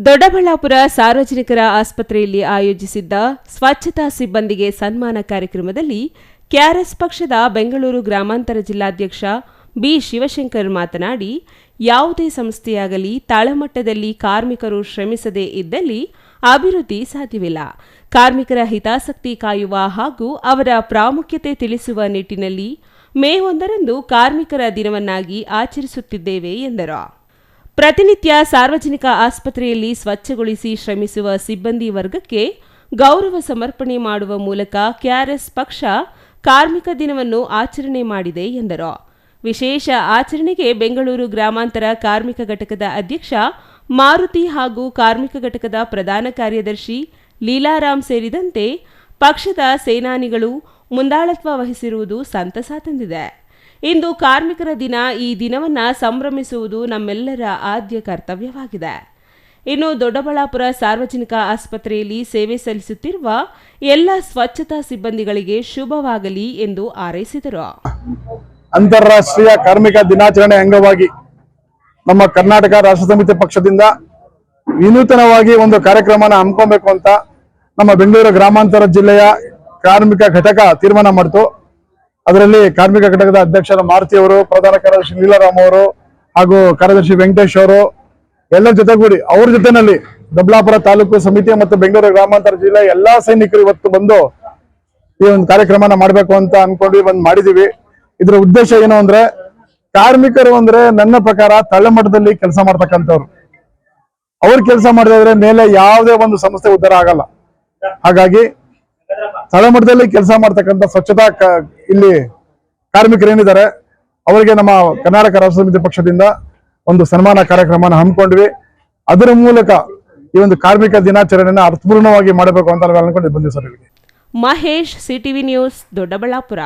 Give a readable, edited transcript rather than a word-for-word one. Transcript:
ದೊಡ್ಡಬಳ್ಳಾಪುರ ಸಾರ್ವಜನಿಕರ ಆಸ್ಪತ್ರೆಯಲ್ಲಿ ಆಯೋಜಿಸಿದ್ದ ಸ್ವಚ್ಛತಾ ಸಿಬ್ಬಂದಿಗೆ ಸನ್ಮಾನ ಕಾರ್ಯಕ್ರಮದಲ್ಲಿ ಕೆಆರ್ಎಸ್ ಪಕ್ಷದ ಬೆಂಗಳೂರು ಗ್ರಾಮಾಂತರ ಜಿಲ್ಲಾಧ್ಯಕ್ಷ ಬಿ ಶಿವಶಂಕರ್ ಮಾತನಾಡಿ, ಯಾವುದೇ ಸಂಸ್ಥೆಯಾಗಲಿ ತಳಮಟ್ಟದಲ್ಲಿ ಕಾರ್ಮಿಕರು ಶ್ರಮಿಸದೇ ಇದ್ದಲ್ಲಿ ಅಭಿವೃದ್ಧಿ ಸಾಧ್ಯವಿಲ್ಲ. ಕಾರ್ಮಿಕರ ಹಿತಾಸಕ್ತಿ ಕಾಯುವ ಹಾಗೂ ಅವರ ಪ್ರಾಮುಖ್ಯತೆ ತಿಳಿಸುವ ನಿಟ್ಟಿನಲ್ಲಿ ಮೇ 1ರಂದು ಕಾರ್ಮಿಕರ ದಿನವನ್ನಾಗಿ ಆಚರಿಸುತ್ತಿದ್ದೇವೆ ಎಂದರು. ಪ್ರತಿನಿತ್ಯ ಸಾರ್ವಜನಿಕ ಆಸ್ಪತ್ರೆಯಲ್ಲಿ ಸ್ವಚ್ಛಗೊಳಿಸಿ ಶ್ರಮಿಸುವ ಸಿಬ್ಬಂದಿ ವರ್ಗಕ್ಕೆ ಗೌರವ ಸಮರ್ಪಣೆ ಮಾಡುವ ಮೂಲಕ ಕೆಆರ್ಎಸ್ ಪಕ್ಷ ಕಾರ್ಮಿಕ ದಿನವನ್ನು ಆಚರಣೆ ಮಾಡಿದೆ ಎಂದರು. ವಿಶೇಷ ಆಚರಣೆಗೆ ಬೆಂಗಳೂರು ಗ್ರಾಮಾಂತರ ಕಾರ್ಮಿಕ ಘಟಕದ ಅಧ್ಯಕ್ಷ ಮಾರುತಿ ಹಾಗೂ ಕಾರ್ಮಿಕ ಘಟಕದ ಪ್ರಧಾನ ಕಾರ್ಯದರ್ಶಿ ಲೀಲಾರಾಮ್ ಸೇರಿದಂತೆ ಪಕ್ಷದ ಸೇನಾನಿಗಳು ಮುಂದಾಳತ್ವ ವಹಿಸಿರುವುದು ಸಂತಸ ತಂದಿದೆ. ಇಂದು ಕಾರ್ಮಿಕರ ದಿನ. ಈ ದಿನವನ್ನು ಸಂಭ್ರಮಿಸುವುದು ನಮ್ಮೆಲ್ಲರ ಆದ್ಯ ಕರ್ತವ್ಯವಾಗಿದೆ. ಇನ್ನು ದೊಡ್ಡಬಳ್ಳಾಪುರ ಸಾರ್ವಜನಿಕ ಆಸ್ಪತ್ರೆಯಲ್ಲಿ ಸೇವೆ ಸಲ್ಲಿಸುತ್ತಿರುವ ಎಲ್ಲ ಸ್ವಚ್ಛತಾ ಸಿಬ್ಬಂದಿಗಳಿಗೆ ಶುಭವಾಗಲಿ ಎಂದು ಹಾರೈಸಿದರು. ಅಂತಾರಾಷ್ಟ್ರೀಯ ಕಾರ್ಮಿಕ ದಿನಾಚರಣೆ ಅಂಗವಾಗಿ ನಮ್ಮ ಕರ್ನಾಟಕ ರಾಷ್ಟ್ರ ಸಮಿತಿ ಪಕ್ಷದಿಂದ ವಿನೂತನವಾಗಿ ಒಂದು ಕಾರ್ಯಕ್ರಮನ ಹಮ್ಮಿಕೊಬೇಕು ಅಂತ ನಮ್ಮ ಬೆಂಗಳೂರು ಗ್ರಾಮಾಂತರ ಜಿಲ್ಲೆಯ ಕಾರ್ಮಿಕ ಘಟಕ ತೀರ್ಮಾನ ಮಾಡಿತು. ಅದರಲ್ಲಿ ಕಾರ್ಮಿಕ ಘಟಕದ ಅಧ್ಯಕ್ಷರ ಮಾರುತಿ ಅವರು, ಪ್ರಧಾನ ಕಾರ್ಯದರ್ಶಿ ಲೀಲಾರಾಮ್ ಅವರು ಹಾಗೂ ಕಾರ್ಯದರ್ಶಿ ವೆಂಕಟೇಶ್ ಅವರು ಎಲ್ಲರ ಜೊತೆಗೂಡಿ ಅವ್ರ ಜೊತೆನಲ್ಲಿ ದೊಡ್ಡಬಳ್ಳಾಪುರ ತಾಲೂಕು ಸಮಿತಿ ಮತ್ತು ಬೆಂಗಳೂರು ಗ್ರಾಮಾಂತರ ಜಿಲ್ಲೆ ಎಲ್ಲಾ ಸೈನಿಕರು ಇವತ್ತು ಬಂದು ಈ ಒಂದು ಕಾರ್ಯಕ್ರಮನ ಮಾಡ್ಬೇಕು ಅಂತ ಅನ್ಕೊಂಡು ಬಂದು ಮಾಡಿದೀವಿ. ಇದರ ಉದ್ದೇಶ ಏನು ಅಂದ್ರೆ, ಕಾರ್ಮಿಕರು ಅಂದ್ರೆ ನನ್ನ ಪ್ರಕಾರ ತಳಮಟ್ಟದಲ್ಲಿ ಕೆಲಸ ಮಾಡ್ತಕ್ಕಂಥವ್ರು. ಅವ್ರು ಕೆಲಸ ಮಾಡಿದ್ರೆ ಮೇಲೆ ಯಾವುದೇ ಒಂದು ಸಂಸ್ಥೆ ಉದ್ಧಾರ ಆಗಲ್ಲ. ಹಾಗಾಗಿ ತಳಮಟ್ಟದಲ್ಲಿ ಕೆಲಸ ಮಾಡ್ತಕ್ಕಂಥ ಸ್ವಚ್ಛತಾ ಇಲ್ಲಿ ಕಾರ್ಮಿಕರೇನಿದ್ದಾರೆ ಅವರಿಗೆ ನಮ್ಮ ಕರ್ನಾಟಕ ರಾಷ್ಟ್ರ ಸಮಿತಿ ಪಕ್ಷದಿಂದ ಒಂದು ಸನ್ಮಾನ ಕಾರ್ಯಕ್ರಮನ ಹಮ್ಮಿಕೊಂಡ್ವಿ. ಅದರ ಮೂಲಕ ಈ ಒಂದು ಕಾರ್ಮಿಕ ದಿನಾಚರಣೆಯನ್ನು ಅರ್ಥಪೂರ್ಣವಾಗಿ ಮಾಡಬೇಕು ಅಂತ ನಾವು ಅನ್ಕೊಂಡು ಬಂದಿವಿ sir. Mahesh, CTV news, Doddaballapura.